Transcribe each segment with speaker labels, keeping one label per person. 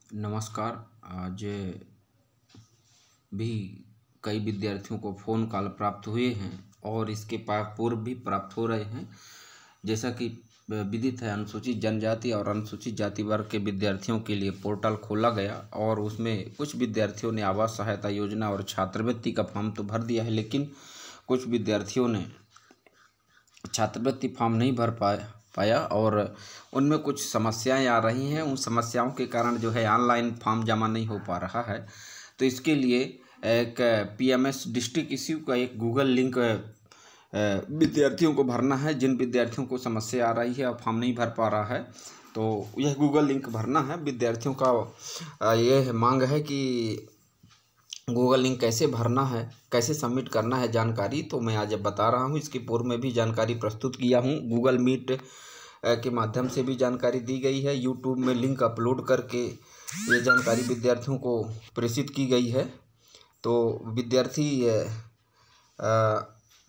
Speaker 1: नमस्कार। आज भी कई विद्यार्थियों को फ़ोन कॉल प्राप्त हुए हैं और इसके पूर्व भी प्राप्त हो रहे हैं। जैसा कि विदित है, अनुसूचित जनजाति और अनुसूचित जाति वर्ग के विद्यार्थियों के लिए पोर्टल खोला गया और उसमें कुछ विद्यार्थियों ने आवास सहायता योजना और छात्रवृत्ति का फॉर्म तो भर दिया है, लेकिन कुछ विद्यार्थियों ने छात्रवृत्ति फॉर्म नहीं भर पाया और उनमें कुछ समस्याएं आ रही हैं। उन समस्याओं के कारण जो है ऑनलाइन फॉर्म जमा नहीं हो पा रहा है। तो इसके लिए एक पीएमएस डिस्ट्रिक्ट इश्यू का एक गूगल लिंक विद्यार्थियों को भरना है। जिन विद्यार्थियों को समस्या आ रही है और फॉर्म नहीं भर पा रहा है, तो यह गूगल लिंक भरना है। विद्यार्थियों का यह मांग है कि गूगल लिंक कैसे भरना है, कैसे सबमिट करना है जानकारी, तो मैं आज बता रहा हूँ। इसके पूर्व में भी जानकारी प्रस्तुत किया हूँ। गूगल मीट के माध्यम से भी जानकारी दी गई है। यूट्यूब में लिंक अपलोड करके ये जानकारी विद्यार्थियों को प्रेषित की गई है। तो विद्यार्थी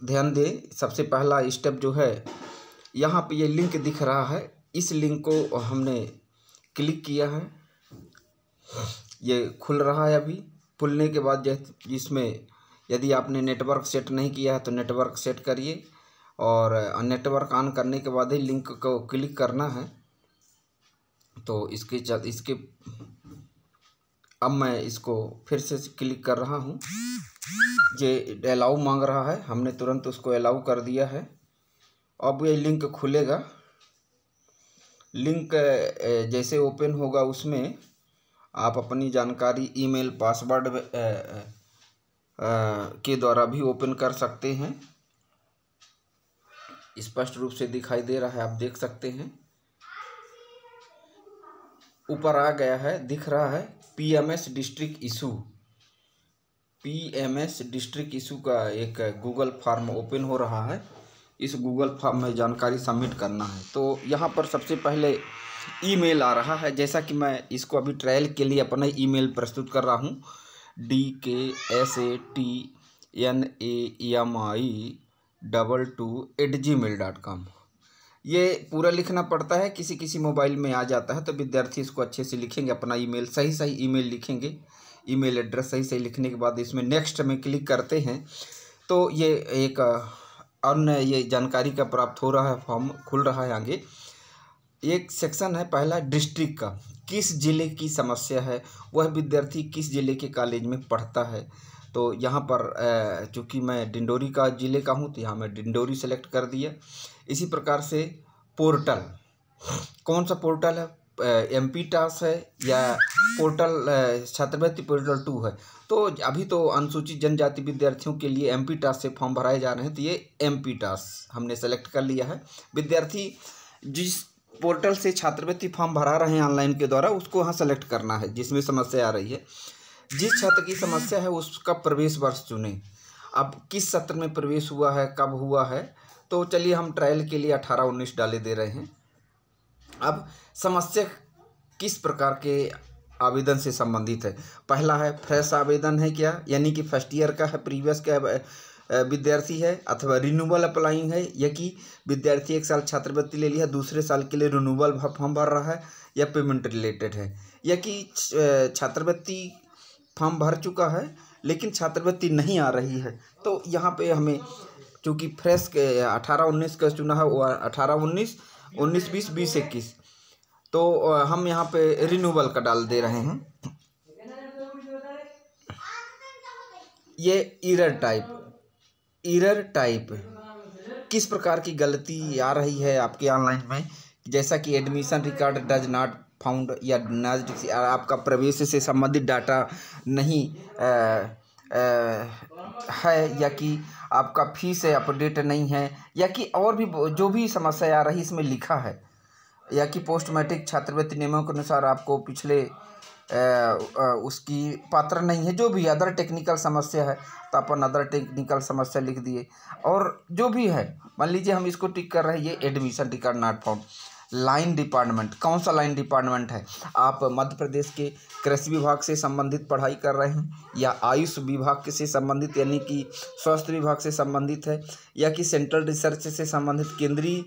Speaker 1: ध्यान दें। सबसे पहला स्टेप जो है, यहाँ पे ये लिंक दिख रहा है, इस लिंक को हमने क्लिक किया है। ये खुल रहा है। अभी खुलने के बाद इसमें यदि आपने नेटवर्क सेट नहीं किया है तो नेटवर्क सेट करिए और नेटवर्क ऑन करने के बाद ही लिंक को क्लिक करना है। तो इसके अब मैं इसको फिर से क्लिक कर रहा हूँ। ये अलाउ मांग रहा है, हमने तुरंत उसको अलाउ कर दिया है। अब ये लिंक खुलेगा। लिंक जैसे ओपन होगा उसमें आप अपनी जानकारी ईमेल पासवर्ड के द्वारा भी ओपन कर सकते हैं। स्पष्ट रूप से दिखाई दे रहा है, आप देख सकते हैं। ऊपर आ गया है, दिख रहा है PMS district issue. PMS district issue का एक गूगल फॉर्म ओपन हो रहा है। इस गूगल फॉर्म में जानकारी सबमिट करना है। तो यहाँ पर सबसे पहले ईमेल आ रहा है। जैसा कि मैं इसको अभी ट्रायल के लिए अपना ईमेल प्रस्तुत कर रहा हूँ, DKSATMI22@gmail.com। ये पूरा लिखना पड़ता है, किसी किसी मोबाइल में आ जाता है। तो विद्यार्थी इसको अच्छे से लिखेंगे, अपना ईमेल सही ईमेल लिखेंगे। ईमेल एड्रेस सही लिखने के बाद इसमें नेक्स्ट में क्लिक करते हैं तो ये एक अन्य ये जानकारी का प्राप्त हो रहा है। फॉर्म खुल रहा है। आगे एक सेक्शन है पहला डिस्ट्रिक्ट का, किस ज़िले की समस्या है, वह विद्यार्थी किस ज़िले के कॉलेज में पढ़ता है। तो यहाँ पर चूँकि मैं डिंडोरी का ज़िले का हूँ तो यहाँ मैं डिंडोरी सेलेक्ट कर दिया। इसी प्रकार से पोर्टल, कौन सा पोर्टल है, MP टास है या पोर्टल छात्रवृत्ति पोर्टल 2 है। तो अभी तो अनुसूचित जनजाति विद्यार्थियों के लिए MP टास से फॉर्म भराए जा रहे हैं, तो ये MP टास हमने सेलेक्ट कर लिया है। विद्यार्थी जिस पोर्टल से छात्रवृत्ति फॉर्म भरा रहे हैं ऑनलाइन के द्वारा, उसको यहाँ सेलेक्ट करना है जिसमें समस्या आ रही है। जिस छात्र की समस्या है उसका प्रवेश वर्ष चुनें। अब किस सत्र में प्रवेश हुआ है, कब हुआ है, तो चलिए हम ट्रायल के लिए 18-19 डाले दे रहे हैं। अब समस्या किस प्रकार के आवेदन से संबंधित है। पहला है फ्रेश आवेदन है क्या, यानी कि फर्स्ट ईयर का है, प्रीवियस का विद्यार्थी है, अथवा रिन्यूअल अप्लाइंग है, या कि विद्यार्थी 1 साल छात्रवृत्ति ले लिया, दूसरे साल के लिए रिन्यूअल फॉर्म भर रहा है, या पेमेंट रिलेटेड है, या कि छात्रवृत्ति फॉर्म भर चुका है लेकिन छात्रवृत्ति नहीं आ रही है। तो यहाँ पे हमें चूँकि फ्रेश के 18-19 का चुना है, वो 18-19, 19-20, 20-21, तो हम यहाँ पे रिन्यूअल का डाल दे रहे हैं। ये एरर टाइप किस प्रकार की गलती आ रही है आपके ऑनलाइन में, जैसा कि admission record does not found, या आपका प्रवेश से संबंधित डाटा नहीं है, या कि आपका फीस अपडेट नहीं है, या कि और भी जो भी समस्या आ रही इसमें लिखा है, या कि पोस्ट मैट्रिक छात्रवृत्ति नियमों के अनुसार आपको पिछले उसकी पात्र नहीं है। जो भी अदर टेक्निकल समस्या है तो अपन अदर टेक्निकल समस्या लिख दिए। और जो भी है, मान लीजिए हम इसको टिक कर रहे हैं, ये admission record not found. Line department, कौन सा लाइन डिपार्टमेंट है, आप मध्य प्रदेश के कृषि विभाग से संबंधित पढ़ाई कर रहे हैं, या आयुष विभाग से संबंधित यानी कि स्वास्थ्य विभाग से संबंधित है, या कि सेंट्रल रिसर्च से संबंधित केंद्रीय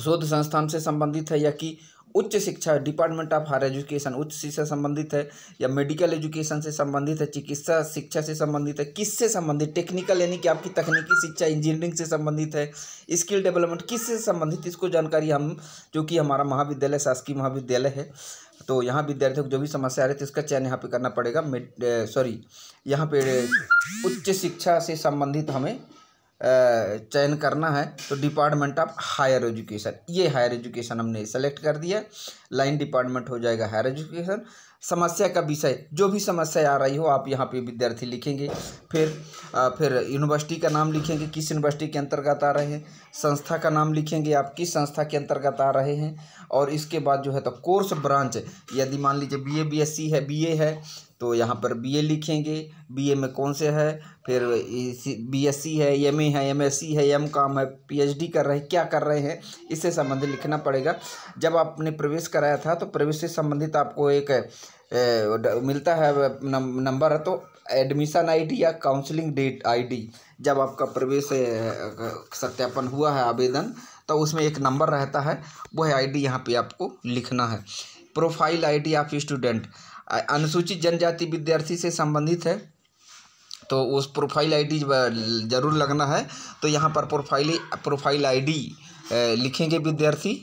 Speaker 1: शोध संस्थान से संबंधित है, या कि उच्च शिक्षा, डिपार्टमेंट ऑफ हायर एजुकेशन उच्च शिक्षा से संबंधित है, या मेडिकल एजुकेशन से संबंधित है, चिकित्सा शिक्षा से संबंधित है, किससे संबंधित, टेक्निकल यानी कि आपकी तकनीकी शिक्षा, इंजीनियरिंग से संबंधित है, स्किल डेवलपमेंट किससे संबंधित, इसको जानकारी हम, जो कि हमारा महाविद्यालय शासकीय महाविद्यालय है, तो यहाँ विद्यार्थियों को जो भी समस्या आ रही थी उसका चयन यहाँ पे करना पड़ेगा। यहाँ पे उच्च शिक्षा से संबंधित हमें चयन करना है, तो डिपार्टमेंट ऑफ हायर एजुकेशन, ये हायर एजुकेशन हमने सेलेक्ट कर दिया। लाइन डिपार्टमेंट हो जाएगा हायर एजुकेशन। समस्या का विषय, जो भी समस्या आ रही हो आप यहाँ पे विद्यार्थी लिखेंगे। फिर यूनिवर्सिटी का नाम लिखेंगे, किस यूनिवर्सिटी के अंतर्गत आ रहे हैं, संस्था का नाम लिखेंगे, आप किस संस्था के अंतर्गत आ रहे हैं, और इसके बाद जो है तो कोर्स ब्रांच, यदि मान लीजिए BA BSc है, BA है तो यहाँ पर BA लिखेंगे, BA में कौन से है, फिर BSc है, MA है, MSc है, MCom है, PhD कर रहे हैं, क्या कर रहे हैं, इससे संबंधित लिखना पड़ेगा। जब आपने प्रवेश कराया था तो प्रवेश से संबंधित आपको एक मिलता है नंबर है, तो एडमिशन ID या काउंसलिंग डेट ID, जब आपका प्रवेश सत्यापन हुआ है आवेदन, तो उसमें एक नंबर रहता है, वो है ID, यहाँ पे आपको लिखना है। प्रोफाइल ID ऑफ स्टूडेंट, अनुसूचित जनजाति विद्यार्थी से संबंधित है तो उस प्रोफाइल ID जरूर लगना है। तो यहाँ पर प्रोफाइल ID लिखेंगे विद्यार्थी।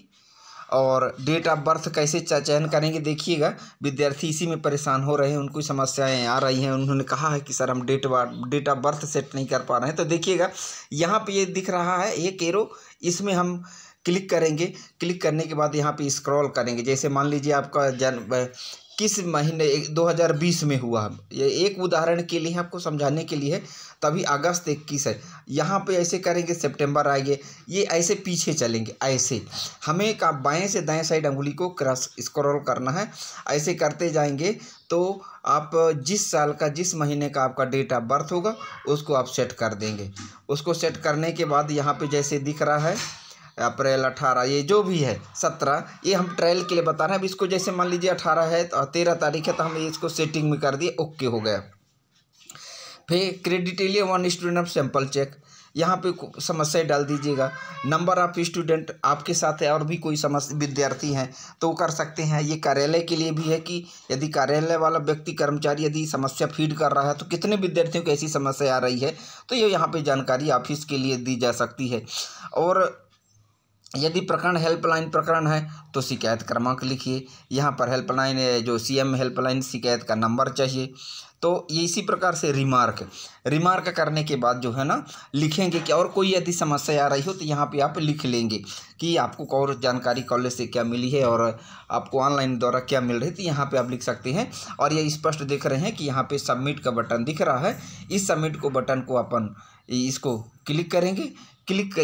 Speaker 1: और डेट ऑफ बर्थ कैसे चयन करेंगे, देखिएगा विद्यार्थी इसी में परेशान हो रहे हैं, उनको समस्याएं आ रही हैं, उन्होंने कहा है कि सर हम डेट ऑफ बर्थ सेट नहीं कर पा रहे हैं। तो देखिएगा यहाँ पे ये दिख रहा है एक एरो, इसमें हम क्लिक करेंगे। क्लिक करने के बाद यहाँ पे स्क्रॉल करेंगे। जैसे मान लीजिए आपका जन्म किस महीने 2020 में हुआ, ये एक उदाहरण के लिए आपको समझाने के लिए है, तभी अगस्त 21 है। यहाँ पे ऐसे करेंगे, सितंबर आएंगे, ये ऐसे पीछे चलेंगे, ऐसे हमें का बाएं से दाएं साइड अंगुली को क्रॉस स्क्रॉल करना है। ऐसे करते जाएंगे तो आप जिस साल का, जिस महीने का आपका डेट ऑफ बर्थ होगा उसको आप सेट कर देंगे। उसको सेट करने के बाद यहाँ पे जैसे दिख रहा है अप्रैल 18, ये जो भी है 17, ये हम ट्रायल के लिए बता रहे हैं। अब इसको जैसे मान लीजिए 18 है तो 13 तारीख है, तो हम इसको सेटिंग में कर दिए, ओके हो गया। फिर क्रेडिटेलिया 1 स्टूडेंट सैंपल चेक, यहाँ पे समस्या डाल दीजिएगा। नंबर ऑफ स्टूडेंट, आपके साथ और भी कोई समस्या विद्यार्थी हैं तो कर सकते हैं। ये कार्यालय के लिए भी है कि यदि कार्यालय वाला व्यक्ति कर्मचारी यदि समस्या फीड कर रहा है तो कितने विद्यार्थियों को ऐसी समस्या आ रही है, तो ये यहाँ पे जानकारी ऑफिस के लिए दी जा सकती है। और यदि प्रकरण हेल्पलाइन प्रकरण है तो शिकायत क्रमांक लिखिए। यहाँ पर हेल्पलाइन जो CM हेल्पलाइन शिकायत का नंबर चाहिए। तो ये इसी प्रकार से रिमार्क करने के बाद जो है ना लिखेंगे कि और कोई यदि समस्या आ रही हो तो यहाँ पे आप लिख लेंगे कि आपको और जानकारी कॉलेज से क्या मिली है और आपको ऑनलाइन द्वारा क्या मिल रही थी, यहाँ पे आप लिख सकते हैं। और ये स्पष्ट देख रहे हैं कि यहाँ पे सबमिट का बटन दिख रहा है। इस सबमिट को बटन को अपन इसको क्लिक करेंगे।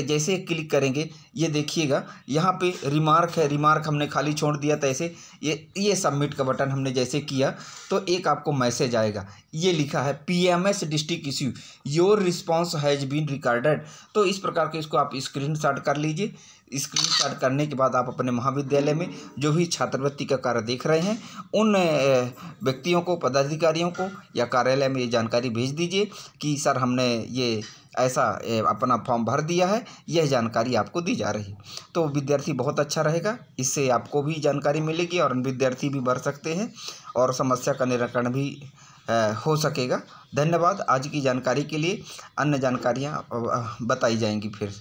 Speaker 1: जैसे क्लिक करेंगे ये देखिएगा यहाँ पे रिमार्क है, रिमार्क हमने खाली छोड़ दिया था ऐसे। ये सबमिट का बटन हमने जैसे किया तो एक आपको मैसेज आएगा, ये लिखा है PMS district issue, your response has been recorded. तो इस प्रकार के इसको आप स्क्रीनशॉट कर लीजिए। स्क्रीनशॉट करने के बाद आप अपने महाविद्यालय में जो भी छात्रवृत्ति का कार्य देख रहे हैं उन व्यक्तियों को, पदाधिकारियों को या कार्यालय में ये जानकारी भेज दीजिए कि सर हमने ये ऐसा अपना फॉर्म भर दिया है, यह जानकारी आपको दी जा रही है। तो विद्यार्थी बहुत अच्छा रहेगा, इससे आपको भी जानकारी मिलेगी और विद्यार्थी भी भर सकते हैं और समस्या का निराकरण भी हो सकेगा। धन्यवाद। आज की जानकारी के लिए अन्य जानकारियाँ बताई जाएंगी फिर।